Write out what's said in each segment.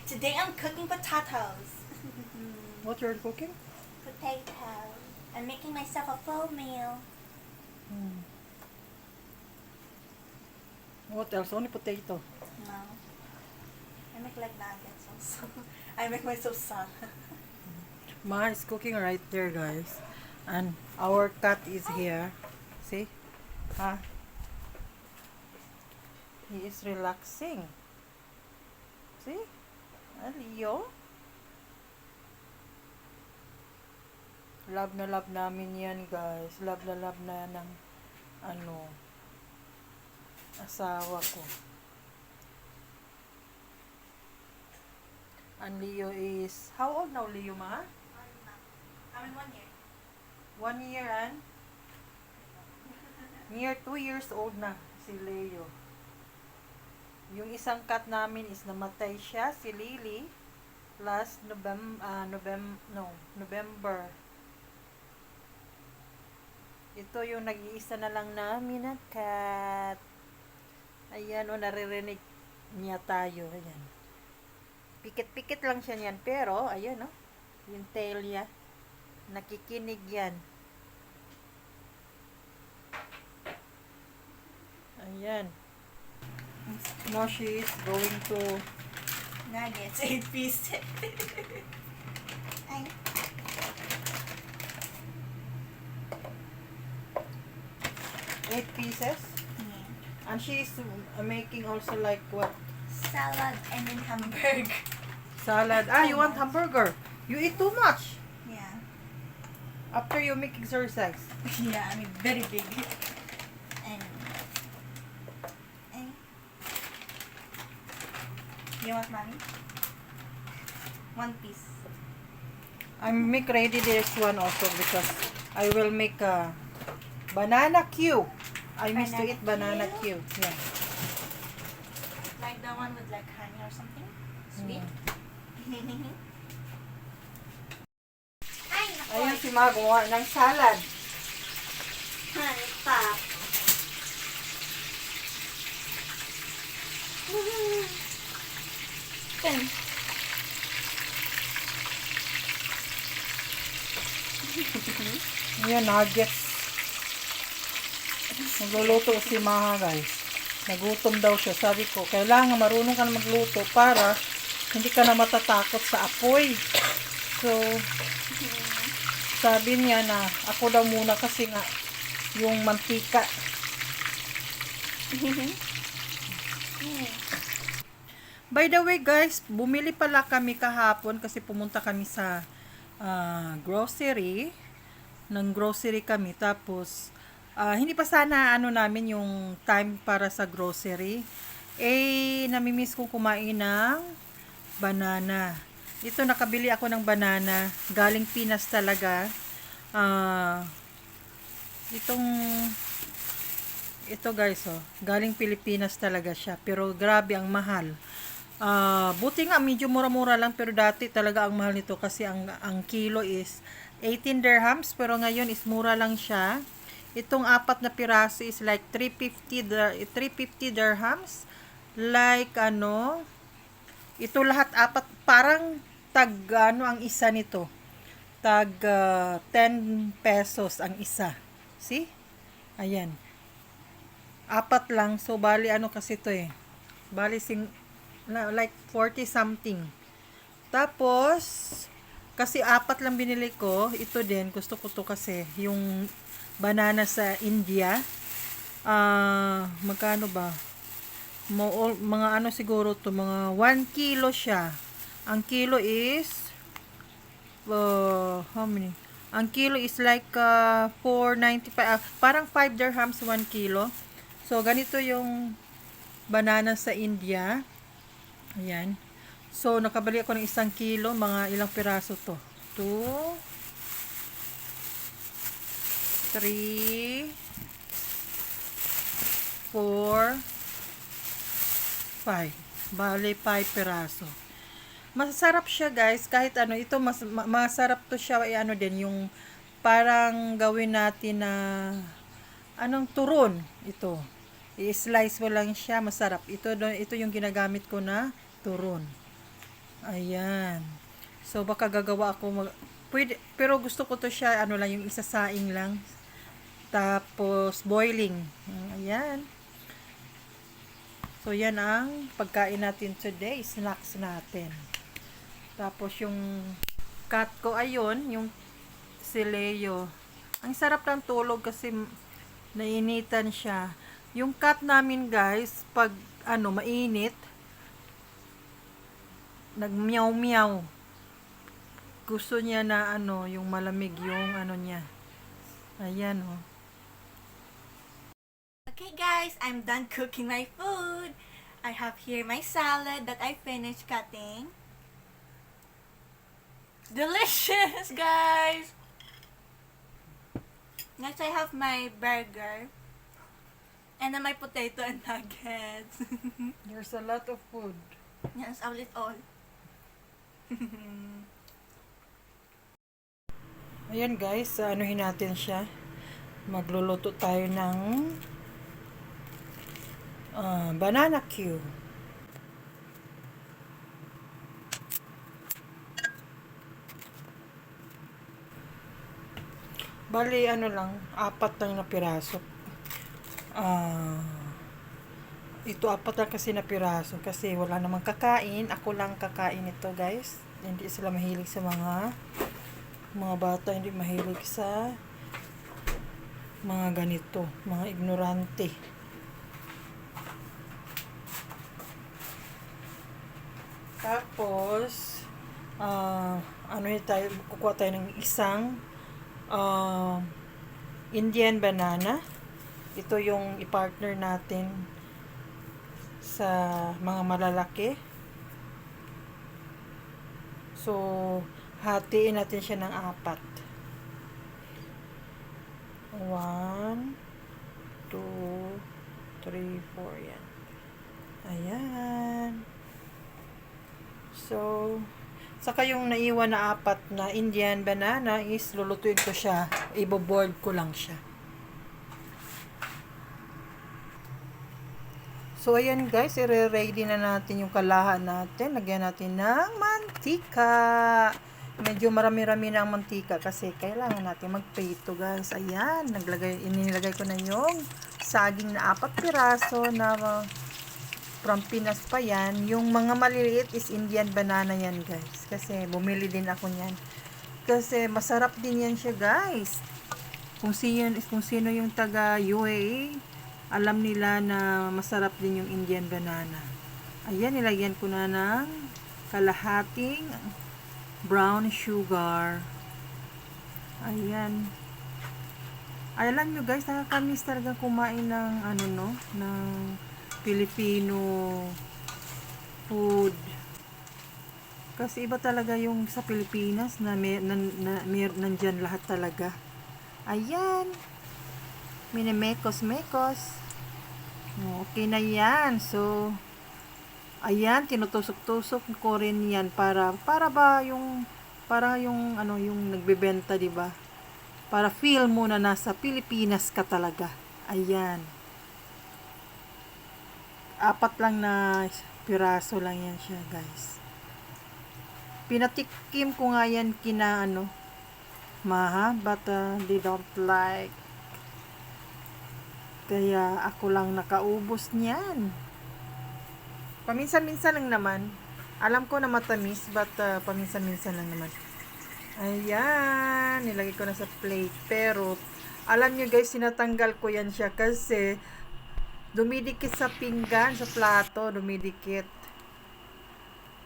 Today I'm cooking potatoes. What you're cooking? Potatoes. I'm making myself a full meal. What else? Only potato. No. I make like nuggets also. I make myself salad. Ma is cooking right there, guys. And our cat is here. See? Ah, he is relaxing. See? Ah, Leo. Love na love namin yan, guys. Love na love na ng asawa ko. And Leo is, how old now, Leo, ma? I'm in 1 year. 1 year and near 2 years old na si Leo. Yung isang cat namin is namatay siya, si Lily, last November. Ito yung nag-iisa na lang namin na cat. Ayan, o naririnig niya tayo. Ayan. Pikit-pikit lang siya niyan. Pero, ayan o. Yung tail niya. Nakikinig yan. Ayan. Now she is going to Nuggets, 8 pieces. Ay. 8 pieces. Yeah. And she is making also like what? Salad and then hamburger. Salad. Ah, you want hamburger? You eat too much. Yeah. After you make exercise. Yeah, I mean very big. And you want mommy? 1 piece. I make ready this one also because I will make a banana cube. I miss to eat banana cube. Yeah. Like the one with like honey or something? Sweet? Ay, naku! Ayun si Ma gumawa ng salad. Honey, pop. Pen. Ayan, nuggets. Nagluluto si Ma, guys. Nagutom daw siya. Sabi ko, kailangan marunong ka na magluto para hindi ka na matatakot sa apoy. So, sabi niya na ako daw muna kasi nga yung mantika. By the way, guys, bumili pala kami kahapon kasi pumunta kami sa grocery. Ng grocery kami. Tapos, hindi pa sana namin yung time para sa grocery. Namimiss kong kumain ng banana. Ito, nakabili ako ng banana. Galing Pinas talaga. Ito guys, galing Pilipinas talaga siya. Pero grabe ang mahal. Buti nga medyo mura-mura lang, pero dati talaga ang mahal nito kasi ang kilo is 18 dirhams, pero ngayon is mura lang siya. Itong 4 na piraso is like 350 dirhams. Like ito lahat 4, parang ang isa nito. 10 pesos ang isa. See? Ayan. 4 lang. So, bali kasi to Bali like 40 something. Tapos, kasi 4 lang binili ko. Ito din, gusto ko to kasi. Yung banana sa India. Magkano ba? Mga siguro to, mga 1 kilo siya. Ang kilo is how many? Ang kilo is like 4.95, parang 5 dirhams 1 kilo. So ganito yung banana sa India. Ayan. So nakabili ako ng 1 kilo, mga ilang piraso to? 2 3 4 5. Bale 5 piraso. Masarap siya, guys, kahit ito masarap to siya din yung parang gawin natin na turon ito. I-slice mo lang siya, masarap. Ito yung ginagamit ko na turon. Ayan. So, baka gagawa ako pwede, pero gusto ko to siya, ano lang, yung isasaing lang. Tapos, boiling. Ayan. So, yan ang pagkain natin today. Snacks natin. Tapos, yung cat ko, ayun, yung si Leo. Ang sarap ng tulog kasi nainitan siya. Yung cat namin, guys, pag, mainit, nag-meow-meow. Gusto niya na, yung malamig yung, niya. Ayan, oh. Okay guys, I'm done cooking my food. I have here my salad that I finished cutting. Delicious, guys! Next, I have my burger. And then my potato and nuggets. There's a lot of food. Yes, I'll eat all. Ayan guys, anuhin natin siya. Magluluto tayo ng banana Q. Bali, lang, 4 lang na piraso. Ito 4 lang kasi na piraso kasi wala namang kakain. Ako lang kakain ito guys. Hindi sila mahilig sa mga bata, hindi mahilig sa mga ganito, mga ignorante. Tapos, kukuha tayo ng isang Indian banana. Ito yung i-partner natin sa mga malalaki. So, hatiin natin siya ng 4. 1, 2, 3, 4. Yan. Ayan. So, saka yung naiwan na 4 na Indian banana is lulutuin ko siya. Ibo-boiled ko lang siya. So, ayan guys, i-ready na natin yung kalahan natin. Lagyan natin ng mantika. Medyo marami-rami na ang mantika kasi kailangan natin magprito guys. Ayan, inilagay ko na yung saging na 4 piraso na from Pinas pa yan. Yung mga maliliit is Indian banana yan guys. Kasi bumili din ako niyan. Kasi masarap din yan siya guys. Kung sino yung taga UAE, alam nila na masarap din yung Indian banana. Ayan, nilagyan ko na ng kalahating brown sugar. Ayan. Alam nyo guys, nakakamiss talaga kumain ng ng Filipino food. Kasi iba talaga yung sa Pilipinas na nandyan lahat talaga. Ayan. Minimekos-mekos. Okay na yan. So, ayan, tinutusok-tusok ko rin yan para yung nagbebenta, di ba? Para feel mo na nasa Pilipinas ka talaga. Ayan. 4 lang na piraso lang yan siya, guys. Pinatikim ko nga yan kina Maha, but they don't like. Kaya ako lang nakaubos niyan. Paminsan-minsan lang naman. Alam ko na matamis, but paminsan-minsan lang naman. Ayan, nilagay ko na sa plate. Pero, alam nyo guys, sinatanggal ko yan siya kasi dumidikit sa pinggan, sa plato, dumidikit.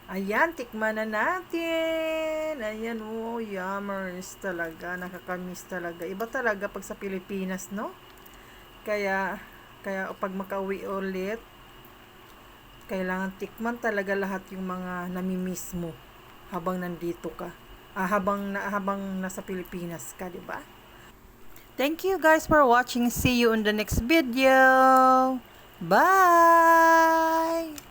Ayan, tikman na natin. Ayan, yummers talaga. Nakakamiss talaga. Iba talaga pag sa Pilipinas, no? Kaya pag makauwi ulit, kailangan tikman talaga lahat yung mga namimiss mo habang nandito ka. Habang nasa Pilipinas ka, di ba? Thank you guys for watching. See you in the next video. Bye!